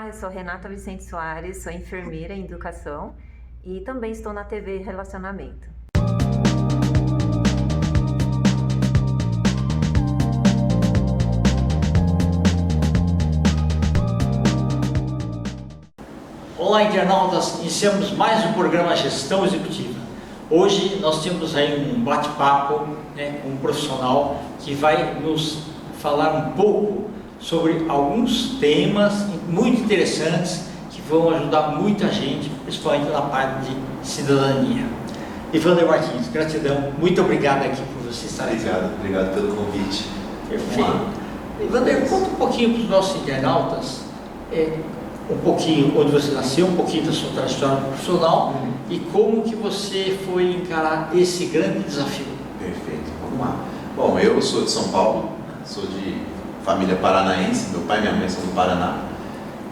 Olá, eu sou Renata Vicente Soares, sou enfermeira em educação e também estou na TV Relacionamento. Olá, internautas! Iniciamos mais um programa Gestão Executiva. Hoje nós temos aí um bate-papo com um profissional que vai nos falar um pouco sobre alguns temas muito interessantes que vão ajudar muita gente, principalmente na parte de cidadania. Evander Martins, gratidão, muito obrigado aqui por você estar aqui. Obrigado pelo convite. Perfeito. Evander, conta um pouquinho para os nossos internautas, um pouquinho onde você nasceu, um pouquinho da sua trajetória profissional e como que você foi encarar esse grande desafio. Perfeito, vamos lá. Bom, eu sou de São Paulo, sou de família paranaense, meu pai e minha mãe são do Paraná.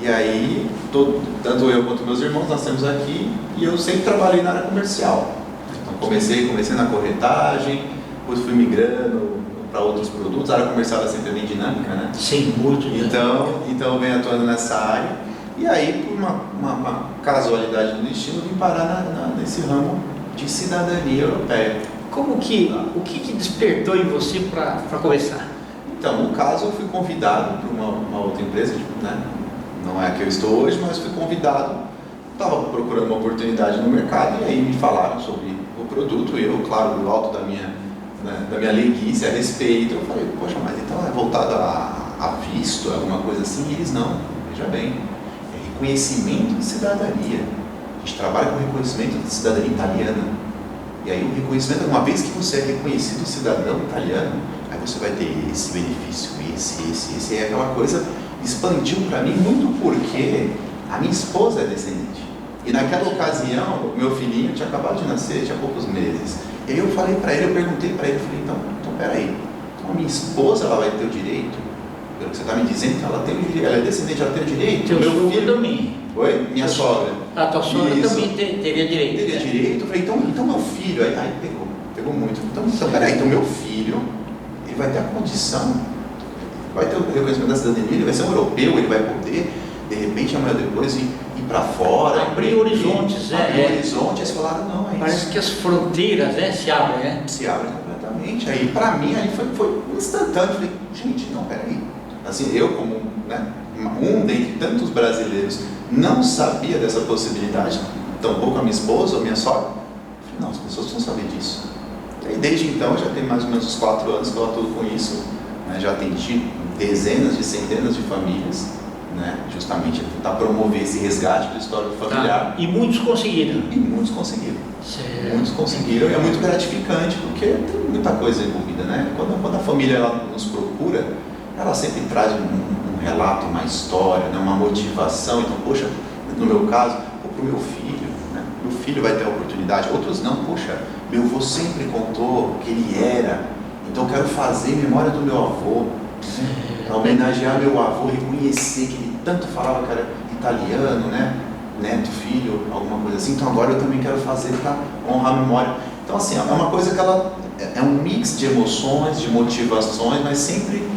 E aí, tanto eu quanto meus irmãos nascemos aqui e eu sempre trabalhei na área comercial. Então comecei na corretagem, depois fui migrando para outros produtos. A área comercial é sempre bem dinâmica, né? Sim, muito dinâmica. Então eu venho atuando nessa área. E aí, por uma casualidade do destino, vim parar nesse ramo de cidadania europeia. O que despertou em você para começar? Então, no caso, eu fui convidado por uma outra empresa, né? Não é a que eu estou hoje, mas fui convidado. Estava procurando uma oportunidade no mercado e aí me falaram sobre o produto. E eu, claro, do alto da minha leiguice a respeito, eu falei, poxa, mas então é voltado a visto, alguma coisa assim? E eles não, veja bem, é reconhecimento de cidadania. A gente trabalha com reconhecimento de cidadania italiana. E aí o reconhecimento, uma vez que você é reconhecido cidadão italiano, aí você vai ter esse benefício, esse. É aquela coisa, expandiu para mim muito porque a minha esposa é descendente. E naquela ocasião, o meu filhinho tinha acabado de nascer, tinha poucos meses. E aí eu falei para ele, eu perguntei para ele, eu falei, então peraí, então a minha esposa ela vai ter o direito? Pelo que você está me dizendo, que ela tem o direito, ela é descendente, ela tem o direito? Meu filho também. Oi? Minha sogra. A tua sogra também teria direito. Teria direito? Eu falei, então meu filho, aí pegou muito. Então peraí, então meu filho, ele vai ter a condição, vai ter o reconhecimento da cidadania, ele vai ser um europeu, ele vai poder, de repente, amanhã depois ir para fora. Abrir horizontes, Abrir horizontes, eles falaram, não, é parece isso. que as fronteiras se abrem, né? Se abrem completamente. Aí, para mim, aí foi instantâneo. Eu falei, gente, não, peraí. Assim, eu como, né, um dentre tantos brasileiros, não sabia dessa possibilidade, tampouco a minha esposa ou minha sogra. Eu falei, não, as pessoas precisam saber disso. E aí, desde então, já tem mais ou menos uns 4 anos que eu atuo com isso, né, já atendi dezenas de centenas de famílias, né, justamente tentar promover esse resgate do histórico familiar. E muitos conseguiram. E muitos conseguiram. Certo. Muitos conseguiram e é muito gratificante, porque tem muita coisa envolvida, né? Quando a família ela nos procura, ela sempre traz um relato, uma história, né, uma motivação. Então, poxa, no meu caso, para o meu filho, né, meu filho vai ter a oportunidade, outros não, poxa, meu avô sempre contou que ele era, então eu quero fazer memória do meu avô, para homenagear meu avô, reconhecer que ele tanto falava que era italiano, né, neto, filho, alguma coisa assim, então agora eu também quero fazer para honrar a memória. Então, assim, é uma coisa que ela é um mix de emoções, de motivações, mas sempre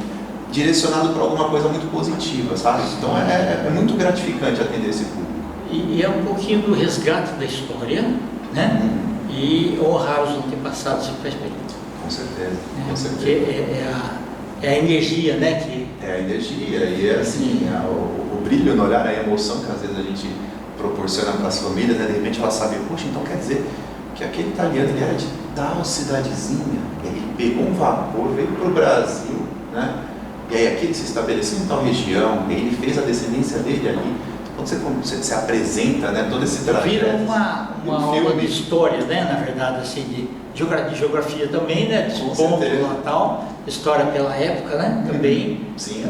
direcionado para alguma coisa muito positiva, sabe? Então é muito gratificante atender esse público. E é um pouquinho do resgate da história, né? E honrar os antepassados que faz bem. Com certeza, com certeza. Porque é a energia, né? É a energia e é assim, o brilho no olhar, a emoção que às vezes a gente proporciona para as famílias, né? De repente ela sabe, poxa, então quer dizer que aquele italiano ele era de tal cidadezinha, ele pegou um vapor, veio para o Brasil, né? E aí aqui ele se estabeleceu em tal região, ele fez a descendência dele ali. Quando você se apresenta, né, todo esse trajeto... Vira uma aula de história, né, na verdade, assim, de geografia também, né, de ponto natal, história pela época, né, também, sim.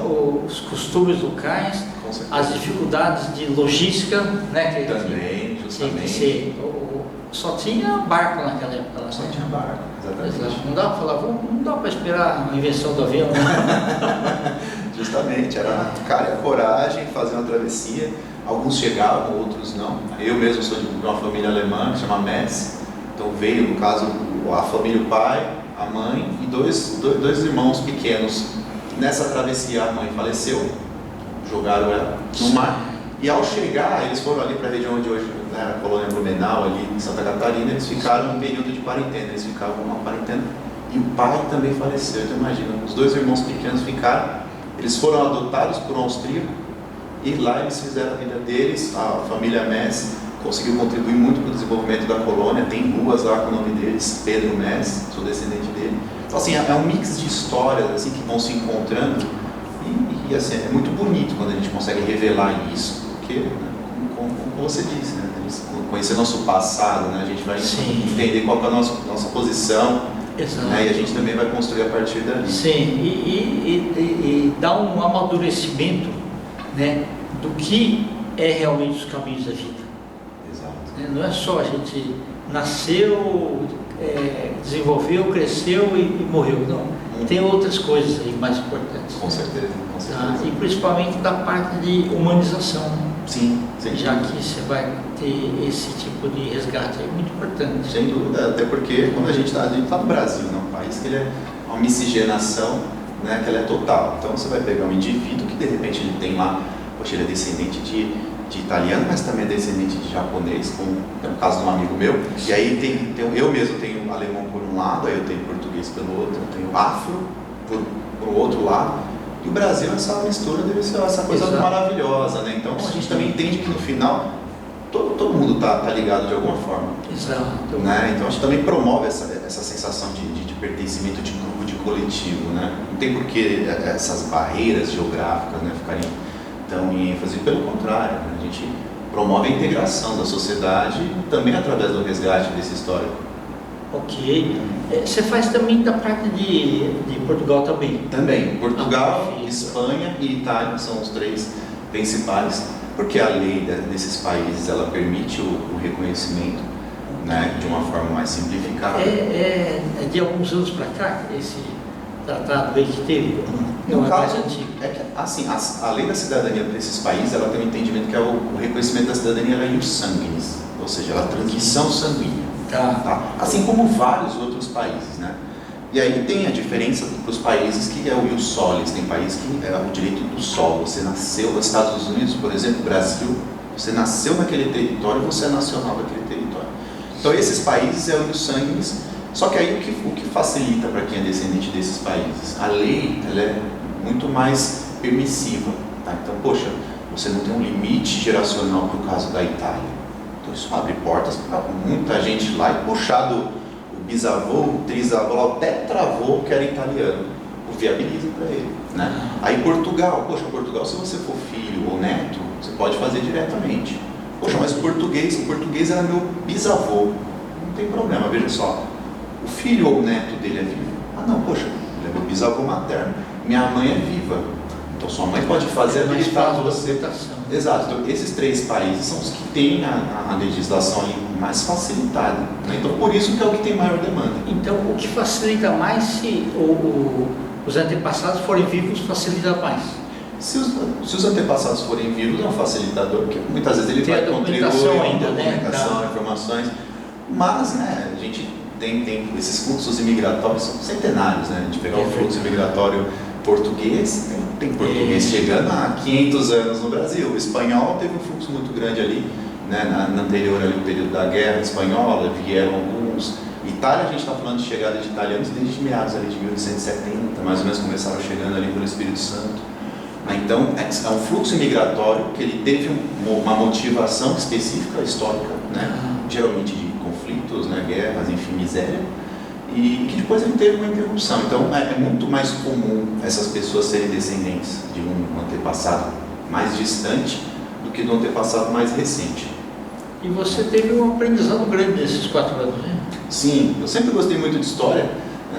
Os costumes locais, as dificuldades de logística, né, também, justamente. Só tinha barco naquela época. Lá, só tinha barco, exatamente. Não dá para falar, não dá para esperar a invenção do avião, né? Justamente, era cara e a coragem, fazer uma travessia. Alguns chegavam, outros não. Eu mesmo sou de uma família alemã que chama Metz. Então veio, no caso, a família, o pai, a mãe e dois irmãos pequenos. Nessa travessia a mãe faleceu, jogaram ela no mar. E ao chegar, eles foram ali para a região onde hoje era a colônia Blumenau, ali em Santa Catarina, eles ficaram um período de quarentena, eles ficavam numa quarentena. E o pai também faleceu, então imagina, os 2 irmãos pequenos ficaram, eles foram adotados por um austríaco, e lá eles fizeram a vida deles, a família Mess conseguiu contribuir muito para o desenvolvimento da colônia, tem ruas lá com o nome deles, Pedro Mess, sou descendente dele. Então assim, é um mix de histórias assim, que vão se encontrando, e assim, é muito bonito quando a gente consegue revelar isso, porque, né, como você disse, né, conhecer nosso passado, né, a gente vai entender qual é a nossa posição, né, e a gente também vai construir a partir dali. Sim, e dá um amadurecimento, né, do que é realmente os caminhos da vida. Exato. Não é só a gente nasceu, desenvolveu, cresceu e morreu, não. Tem outras coisas aí mais importantes. Com certeza, com certeza. E principalmente da parte de humanização. Sim, já que você vai ter esse tipo de resgate, é muito importante. Sem dúvida, até porque quando a gente está no Brasil, né, um país que ele é uma miscigenação, né, que ela é total. Então você vai pegar um indivíduo que de repente ele tem lá, poxa, ele é descendente de italiano, mas também é descendente de japonês, como é o caso de um amigo meu. E aí eu mesmo tenho alemão por um lado, aí eu tenho português pelo outro, eu tenho afro por outro lado. E o Brasil, essa mistura deve ser essa coisa maravilhosa, né? Então a gente também entende que no final todo mundo tá ligado de alguma forma. Exato. Né? Então a gente também promove essa sensação de pertencimento de grupo, de coletivo, né? Não tem por que essas barreiras geográficas, né, ficarem tão em ênfase, pelo contrário, né? A gente promove a integração da sociedade também através do resgate desse histórico. Ok. Você faz também da parte de Portugal também? Também. Portugal, Espanha e Itália são os 3 principais, porque a lei desses países ela permite o reconhecimento, né, de uma forma mais simplificada. É de alguns anos para cá esse tratado aí que teve? No é caso, mais antigo. é que, assim, a lei da cidadania para esses países ela tem um entendimento que é o reconhecimento da cidadania ela é ius sanguinis, ou seja, a transmissão sanguínea. Tá? Assim como vários outros países, né? E aí tem a diferença para os países que é o ius solis, tem países que é o direito do solo. Você nasceu nos Estados Unidos, por exemplo, Brasil, você nasceu naquele território, você é nacional daquele território. Então esses países é o ius sanguinis, só que aí o que facilita para quem é descendente desses países? A lei ela é muito mais permissiva, tá? Então, poxa, você não tem um limite geracional para o caso da Itália. Isso abre portas para muita gente lá e puxar o bisavô, o trisavô, o tetravô que era italiano, o viabiliza para ele, né? Aí Portugal, poxa, Portugal se você for filho ou neto, você pode fazer diretamente. Poxa, mas o português era meu bisavô, não tem problema, veja só, o filho ou o neto dele é vivo? Ah não, poxa, ele é meu bisavô materno, minha mãe é viva. Então sua mãe pode fazer habilitar você. Exato. Então esses 3 países são os que têm a legislação ali mais facilitada, né? Então por isso que é o que tem maior demanda. Então o que facilita mais se os antepassados forem vivos facilita mais? Se os antepassados forem vivos é um facilitador, porque muitas vezes ele tem vai contribuir com documentação, né? Informações, mas né, a gente tem esses fluxos imigratórios são centenários, né? A gente pegar o fluxo imigratório português, tem português chegando há 500 anos no Brasil. O espanhol teve um fluxo muito grande ali, né, na anterior ali, o período da Guerra Espanhola, vieram alguns. Itália, a gente está falando de chegada de italianos desde meados ali de 1870, mais ou menos começaram chegando ali pelo Espírito Santo. Então, é um fluxo migratório que ele teve uma motivação específica, histórica, né, geralmente de conflitos, né, guerras, enfim, miséria. E que depois ele teve uma interrupção. Então é muito mais comum essas pessoas serem descendentes de um antepassado mais distante do que do antepassado mais recente. E você teve um aprendizado grande nesses 4 anos, né? Sim, eu sempre gostei muito de história.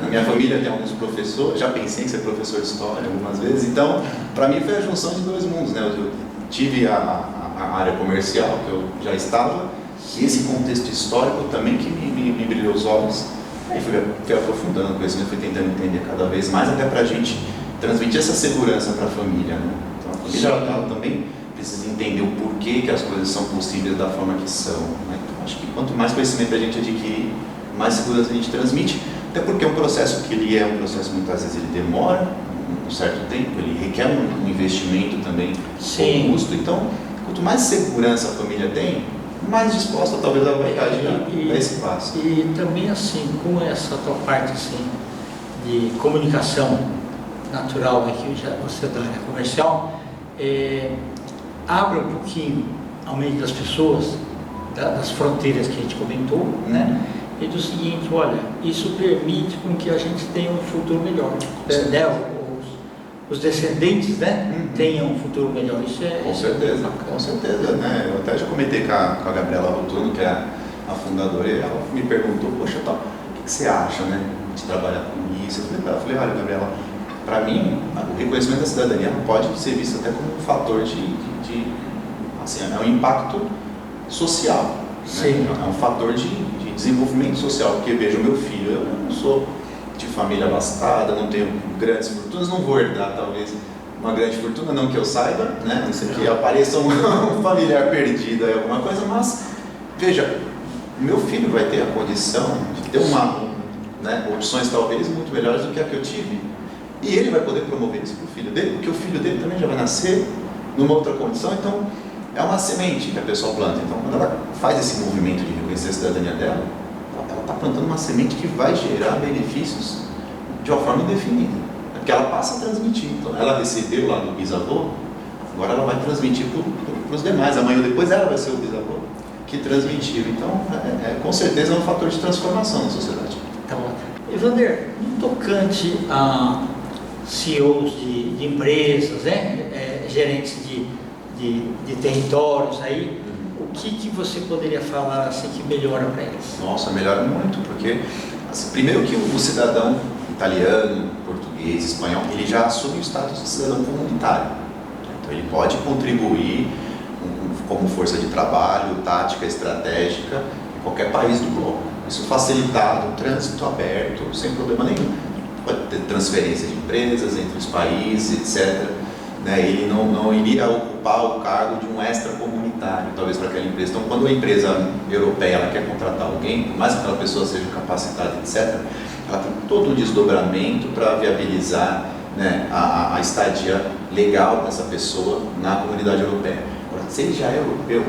Na minha família tem alguns professores, já pensei em ser professor de história algumas vezes. Então, para mim foi a junção de 2 mundos, né? Eu tive a área comercial, que eu já estava, e esse contexto histórico também que me brilhou os olhos. Aí fui aprofundando o conhecimento, fui tentando entender cada vez mais, até para a gente transmitir essa segurança para a família, né? Então a família ela também precisa entender o porquê que as coisas são possíveis da forma que são, né? Então acho que quanto mais conhecimento a gente adquirir, mais segurança a gente transmite, até porque é um processo que ele é um processo muitas vezes ele demora um certo tempo, ele requer um investimento também robusto, então quanto mais segurança a família tem, mais disposta talvez ela vai agir a esse passo. E também assim, com essa tua parte assim, de comunicação natural aqui, já você da área comercial, abre um pouquinho a mente das pessoas, das fronteiras que a gente comentou, né? E do seguinte, olha, isso permite com que a gente tenha um futuro melhor, né? Os descendentes, né, tenham um futuro melhor. Isso é com certeza, com certeza, né? Eu até já comentei com a Gabriela Rotuno, que é a fundadora, e ela me perguntou, poxa, tá, o que você acha, né, de trabalhar com isso? Eu falei, olha, Gabriela, para mim, o reconhecimento da cidadania pode ser visto até como um fator de assim, é um impacto social, né? É um fator de desenvolvimento social, porque veja, o meu filho, eu não sou de família abastada, não tenho grandes fortunas, não vou herdar talvez uma grande fortuna, não que eu saiba, né? Não sei que apareça um familiar perdido aí, alguma coisa, mas veja, meu filho vai ter a condição de ter opções talvez muito melhores do que a que eu tive, e ele vai poder promover isso para o filho dele, porque o filho dele também já vai nascer numa outra condição. Então é uma semente que a pessoa planta. Então quando ela faz esse movimento de reconhecer a cidadania dela, ela está plantando uma semente que vai gerar benefícios de uma forma indefinida, porque ela passa a transmitir. Então ela recebeu lá do bisavô, agora ela vai transmitir para os demais. Amanhã ou depois ela vai ser o bisavô que transmitiu. Então com certeza é um fator de transformação na sociedade. Tá bom. Evander, no tocante a CEOs de empresas, né, gerentes de territórios aí, o que você poderia falar assim que melhora para eles? Nossa, melhora muito, porque assim, primeiro que o cidadão italiano, português, espanhol, ele já assume o status de cidadão comunitário. Então ele pode contribuir como força de trabalho, tática, estratégica, em qualquer país do globo. Isso facilitado, o trânsito aberto, sem problema nenhum. Pode ter transferência de empresas entre os países, etc. Ele não iria ocupar o cargo de um extracomunitário, talvez para aquela empresa. Então, quando a empresa europeia ela quer contratar alguém, por mais que aquela pessoa seja capacitada, etc., ela tem todo um desdobramento para viabilizar, né, a estadia legal dessa pessoa na comunidade europeia. Agora, se ele já é europeu,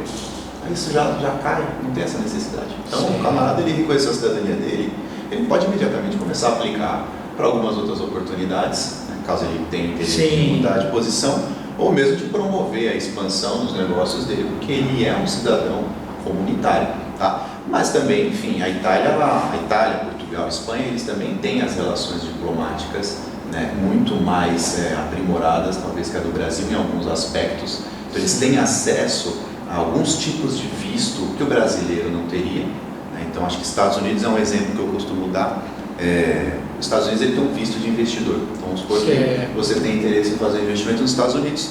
aí isso já cai, não tem essa necessidade. Então, o camarada, ele reconheceu a cidadania dele, ele pode imediatamente começar a aplicar para algumas outras oportunidades, né, caso ele tenha interesse de mudar de posição, ou mesmo de promover a expansão dos negócios dele, porque ele é um cidadão comunitário, tá? Mas também, enfim, a Itália, Portugal, Espanha, eles também têm as relações diplomáticas, né, muito mais aprimoradas, talvez, que a do Brasil em alguns aspectos. Então, eles têm acesso a alguns tipos de visto que o brasileiro não teria, né? Então, acho que Estados Unidos é um exemplo que eu costumo dar. Os Estados Unidos ele tem um visto de investidor. Então, vamos supor que você tem interesse em fazer investimento nos Estados Unidos.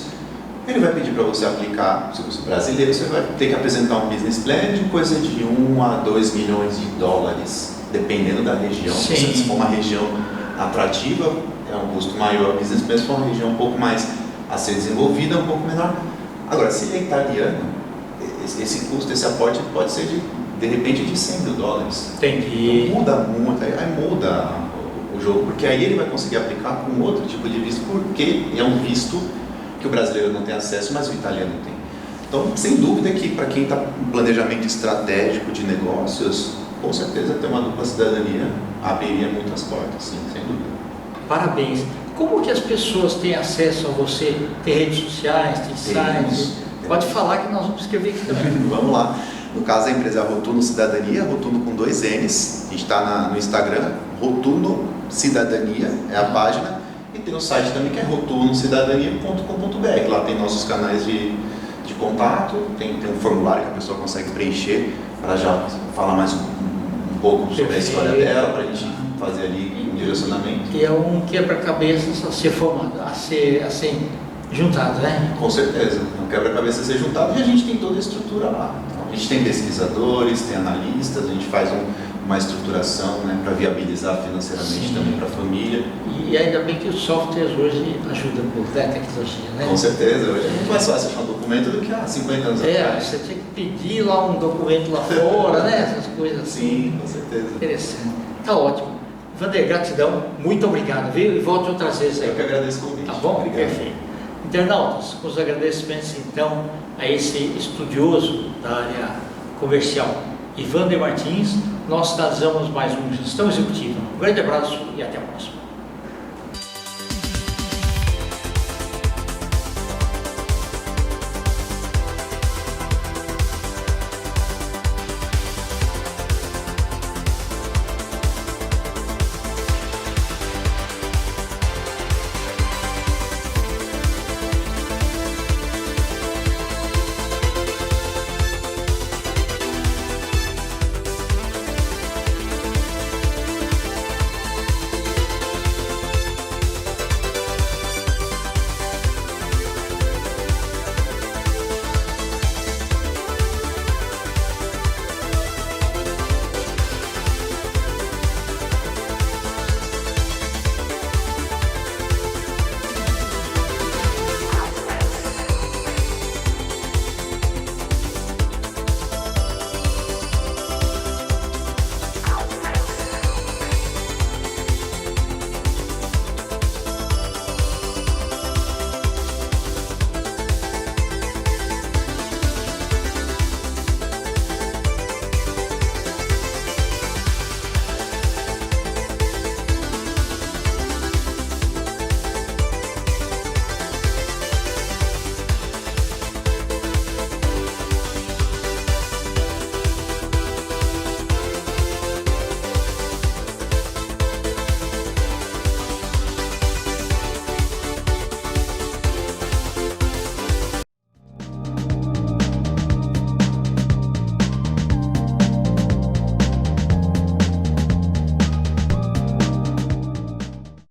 Ele vai pedir para você aplicar, se você é brasileiro, você vai ter que apresentar um business plan de coisa de 1 a 2 milhões de dólares, dependendo da região. Se for uma região atrativa, é um custo maior. O business plan, se for uma região um pouco mais a ser desenvolvida, é um pouco menor. Agora, se ele é italiano, esse custo, esse aporte pode ser de repente de 100 mil dólares. Entendi. Então, muda muito, aí muda o jogo, porque aí ele vai conseguir aplicar com outro tipo de visto, porque é um visto que o brasileiro não tem acesso, mas o italiano tem. Então, sem dúvida que para quem está em planejamento estratégico de negócios, com certeza ter uma dupla cidadania abriria muitas portas, sim, sem dúvida. Parabéns. Como que as pessoas têm acesso a você? Tem redes sociais, tem sites? Pode falar que nós vamos escrever aqui também. Vamos lá. No caso, a empresa é Rotuno Cidadania, Rotuno com 2 N's. A gente está no Instagram, Rotuno Cidadania, é a página. E tem o site também que é rotunocidadania.com.br. Lá tem nossos canais de contato, tem um formulário que a pessoa consegue preencher para já falar mais um pouco sobre a história dela, para a gente fazer ali um direcionamento. E é um quebra-cabeças a ser formado, a ser juntado, né? Com certeza, um quebra-cabeça a ser juntado, e a gente tem toda a estrutura lá. Então, a gente tem pesquisadores, tem analistas, a gente faz uma estruturação, né, para viabilizar financeiramente também para a família. E ainda bem que os softwares hoje ajudam com a tecnologia, né? Com certeza, hoje é muito mais fácil achar um documento do que há 50 anos atrás. Você tinha que pedir lá um documento lá fora, né? Essas coisas assim. Sim, com certeza. Interessante. Tá ótimo. Vander, gratidão, muito obrigado, viu? E volte outras vezes aí. Eu que agradeço o convite. Tá bom? Obrigado. Perfeito. Internautas, com os agradecimentos então a esse estudioso da área comercial, Ivander Martins, nós finalizamos mais um Gestão Executiva. Um grande abraço e até a próxima.